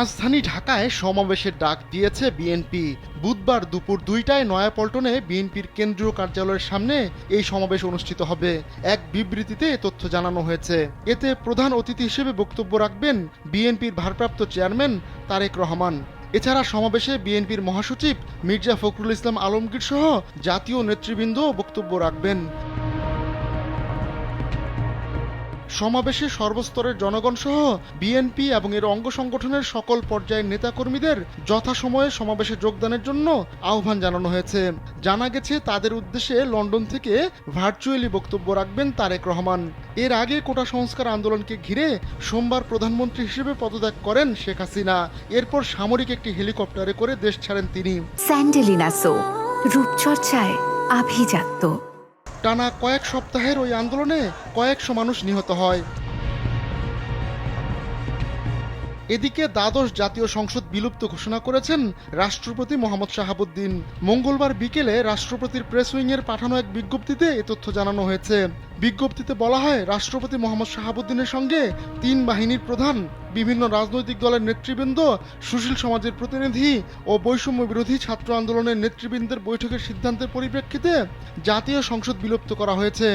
রাজধানী ঢাকায় সমাবেশের ডাক দিয়েছে বিএনপি। বুধবার দুপুর 2টায় নয়াপল্টনে বিএনপির কেন্দ্রীয় কার্যালয়ের সামনে এই সমাবেশ অনুষ্ঠিত হবে। এক বিবৃতিতে এ তথ্য জানানো হয়েছে। এতে প্রধান অতিথি হিসেবে বক্তব্য রাখবেন বিএনপির ভারপ্রাপ্ত চেয়ারম্যান তারেক রহমান। এছাড়া সমাবেশে বিএনপির মহাসচিব মির্জা ফখরুল ইসলাম আলমগীর সহ জাতীয় নেতৃবৃন্দ বক্তব্য রাখবেন। সমাবেশে সর্বস্তরের জনগণ সহ বিএনপি এবং এর অঙ্গ সংগঠনের সকল পর্যায়ের নেতাকর্মীদের যথাসময়ে সমাবেশে যোগদানের জন্য আহ্বান জানানো হয়েছে। জানা গেছে তাদের উদ্দেশ্যে লন্ডন থেকে ভার্চুয়ালি বক্তব্য রাখবেন তারেক রহমান। এর আগে কোটা সংস্কার আন্দোলনকে ঘিরে সোমবার প্রধানমন্ত্রী হিসেবে পদত্যাগ করেন শেখ হাসিনা। এরপর সামরিক একটি হেলিকপ্টারে করে দেশ ছাড়েন তিনি। স্যান্ডেলিনা সো, রূপচর্চায় আভিজাত্য। টানা কয়েক সপ্তাহের ওই আন্দোলনে কয়েকশো মানুষ নিহত হয়। এদিকে দ্বাদশ জাতীয় সংসদ বিলুপ্ত ঘোষণা করেছেন রাষ্ট্রপতি মোহাম্মদ শাহাবুদ্দিন। মঙ্গলবার বিকেলে রাষ্ট্রপতির প্রেস উইংয়ের পাঠানো এক বিজ্ঞপ্তিতে এ তথ্য জানানো হয়েছে। বিজ্ঞপ্তিতে বলা হয়, রাষ্ট্রপতি মোহাম্মদ শাহাবুদ্দিনের সঙ্গে 3 বাহিনীর প্রধান, বিভিন্ন রাজনৈতিক দলের নেতৃবৃন্দ, সুশীল সমাজের প্রতিনিধি ও বৈষম্য বিরোধী ছাত্র আন্দোলনের নেতৃবৃন্দের বৈঠকের সিদ্ধান্তের পরিপ্রেক্ষিতে জাতীয় সংসদ বিলুপ্ত করা হয়েছে।